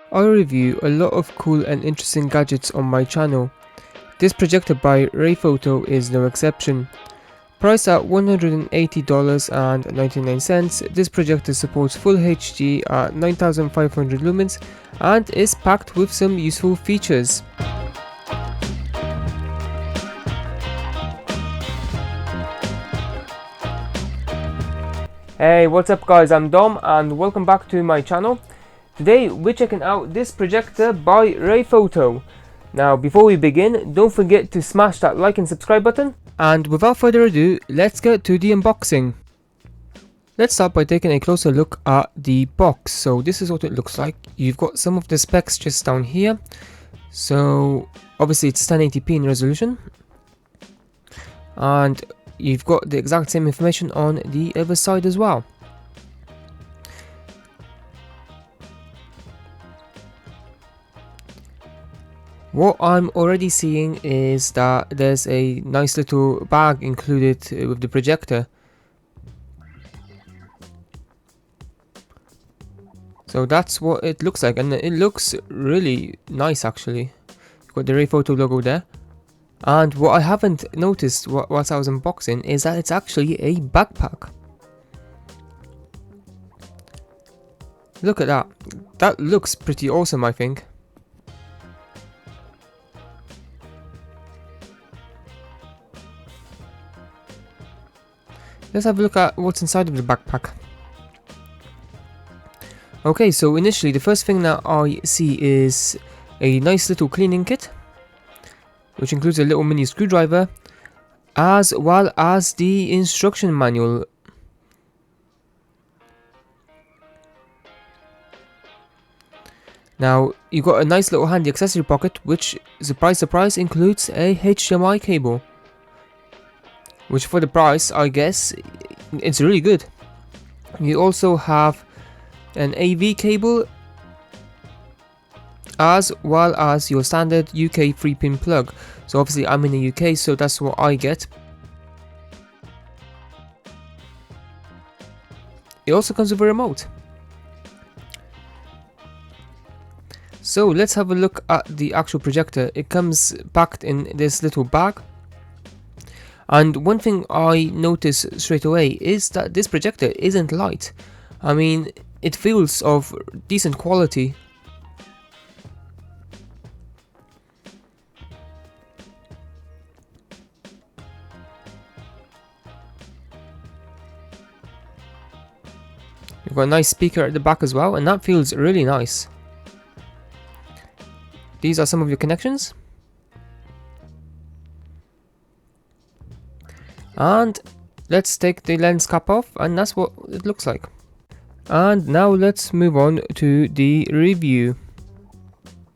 I review a lot of cool and interesting gadgets on my channel. This projector by Rayfoto is no exception. Priced at $180.99, this projector supports Full HD at 9500 lumens and is packed with some useful features. Hey, what's up guys, I'm Dom and welcome back to my channel. Today we're checking out this projector by Rayfoto. Now before we begin, don't forget to smash that like and subscribe button. And without further ado, let's get to the unboxing. Let's start by taking a closer look at the box. So this is what it looks like. You've got some of the specs just down here. So obviously it's 1080p in resolution. And you've got the exact same information on the other side as well. What I'm already seeing is that there's a nice little bag included with the projector. So that's what it looks like, and it looks really nice actually. You've got the Rayfoto logo there. And what I haven't noticed whilst I was unboxing is that it's actually a backpack. Look at that. That looks pretty awesome, I think. Let's have a look at what's inside of the backpack. Okay, so initially the first thing that I see is a nice little cleaning kit, which includes a little mini screwdriver, as well as the instruction manual. Now, you got a nice little handy accessory pocket, which, surprise surprise, includes a HDMI cable. Which for the price, I guess, it's really good. You also have an AV cable, as well as your standard UK 3-pin plug. So obviously I'm in the UK, so that's what I get. It also comes with a remote. So let's have a look at the actual projector. It comes packed in this little bag. And one thing I noticed straight away is that this projector isn't light. I mean, it feels of decent quality. You've got a nice speaker at the back as well, and that feels really nice. These are some of your connections. And let's take the lens cap off, and that's what it looks like. And now let's move on to the review.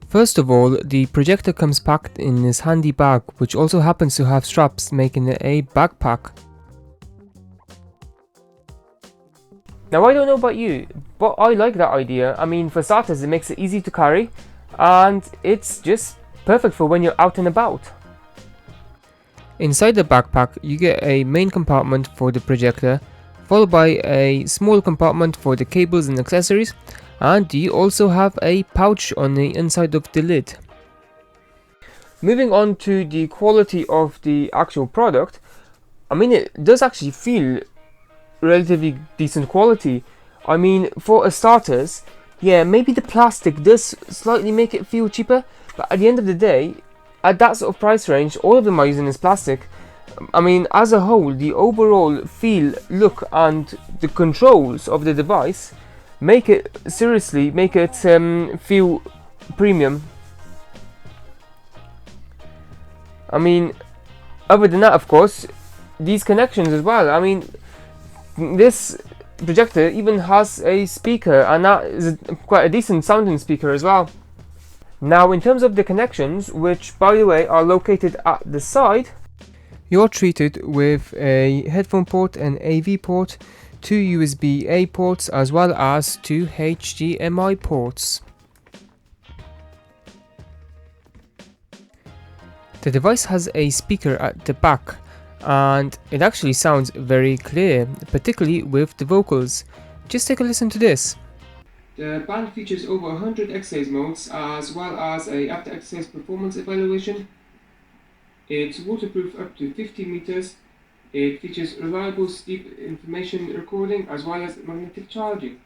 First of all, the projector comes packed in this handy bag, which also happens to have straps, making it a backpack. Now I don't know about you, but I like that idea. I mean, for starters, it makes it easy to carry, and it's just perfect for when you're out and about. Inside the backpack, you get a main compartment for the projector, followed by a small compartment for the cables and accessories, and you also have a pouch on the inside of the lid. Moving on to the quality of the actual product, I mean, it does actually feel relatively decent quality. I mean, for starters, yeah, maybe the plastic does slightly make it feel cheaper, but at the end of the day, at that sort of price range, all of them are using this plastic. I mean, as a whole, the overall feel, look, and the controls of the device make it feel premium. I mean, other than that, of course, these connections as well. I mean, this projector even has a speaker, and that is quite a decent sounding speaker as well. Now, in terms of the connections, which by the way are located at the side, you're treated with a headphone port, an AV port, 2 USB-A ports, as well as 2 HDMI ports. The device has a speaker at the back, and it actually sounds very clear, particularly with the vocals. Just take a listen to this. The band features over 100 exercise modes as well as a after exercise performance evaluation. It's waterproof up to 50 meters. It features reliable sleep information recording as well as magnetic charging.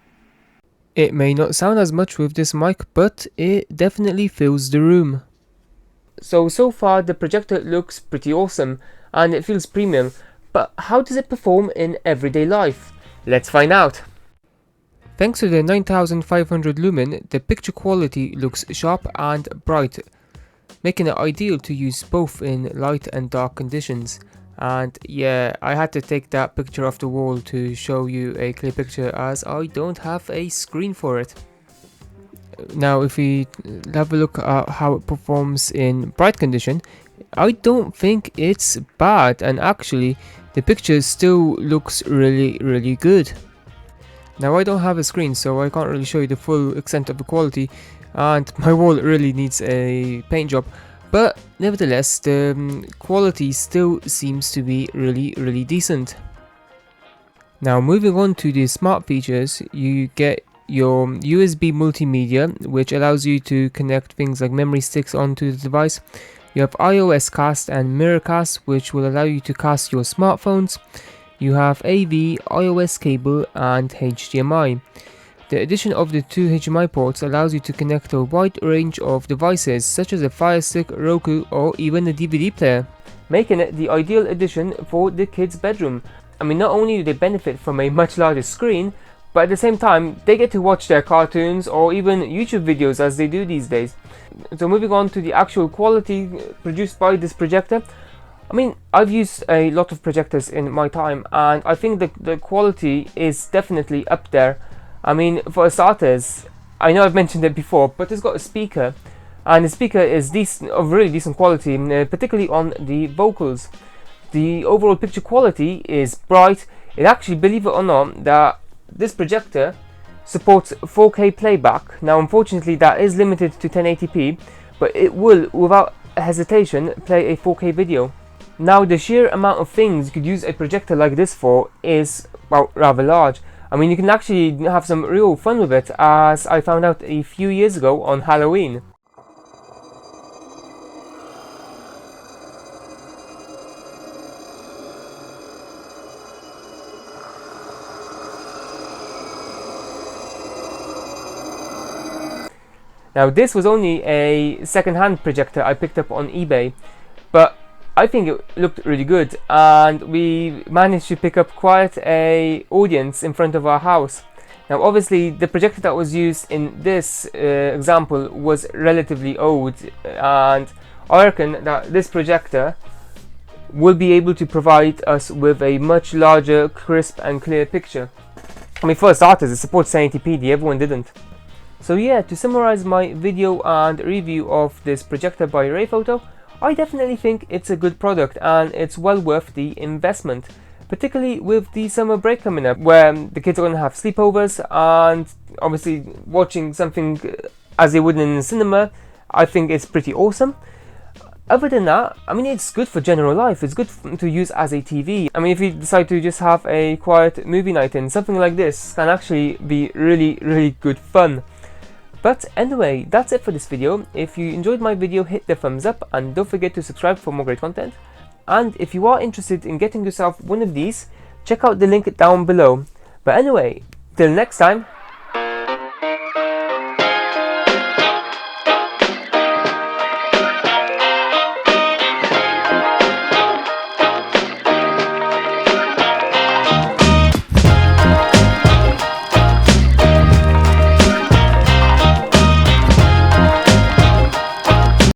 It may not sound as much with this mic, but it definitely fills the room. So far the projector looks pretty awesome and it feels premium, but how does it perform in everyday life? Let's find out. Thanks to the 9500 lumen, the picture quality looks sharp and bright, making it ideal to use both in light and dark conditions. And yeah, I had to take that picture off the wall to show you a clear picture as I don't have a screen for it. Now if we have a look at how it performs in bright condition, I don't think it's bad, and actually the picture still looks really good. Now I don't have a screen, so I can't really show you the full extent of the quality, and my wall really needs a paint job, but nevertheless the quality still seems to be really decent. Now moving on to the smart features, you get your USB multimedia, which allows you to connect things like memory sticks onto the device. You have iOS cast and mirrorcast, which will allow you to cast your smartphones. You have AV, iOS cable and HDMI. The addition of the two HDMI ports allows you to connect a wide range of devices such as a Fire Stick, Roku or even a DVD player, making it the ideal addition for the kids' bedroom. I mean, not only do they benefit from a much larger screen, but at the same time they get to watch their cartoons or even YouTube videos as they do these days. So moving on to the actual quality produced by this projector, I mean, I've used a lot of projectors in my time and I think the quality is definitely up there. I mean, for starters, I know I've mentioned it before, but it's got a speaker, and the speaker is decent, of really decent quality, particularly on the vocals. The overall picture quality is bright. It actually, believe it or not, that this projector supports 4K playback. Now unfortunately that is limited to 1080p, but it will without hesitation play a 4K video. Now the sheer amount of things you could use a projector like this for is, well, rather large. I mean, you can actually have some real fun with it, as I found out a few years ago on Halloween. Now this was only a second-hand projector I picked up on eBay, but I think it looked really good and we managed to pick up quite a audience in front of our house. Now obviously the projector that was used in this example was relatively old, and I reckon that this projector will be able to provide us with a much larger, crisp and clear picture. I mean, for starters, it supports 1080p, the other one didn't. So yeah, to summarize my video and review of this projector by Rayfoto, I definitely think it's a good product and it's well worth the investment, particularly with the summer break coming up where the kids are going to have sleepovers, and obviously watching something as they would in the cinema, I think it's pretty awesome. Other than that, I mean, it's good for general life. It's good to use as a TV. I mean, if you decide to just have a quiet movie night in, something like this can actually be really good fun. But anyway, that's it for this video. If you enjoyed my video, hit the thumbs up and don't forget to subscribe for more great content. And if you are interested in getting yourself one of these, check out the link down below. But anyway, till next time,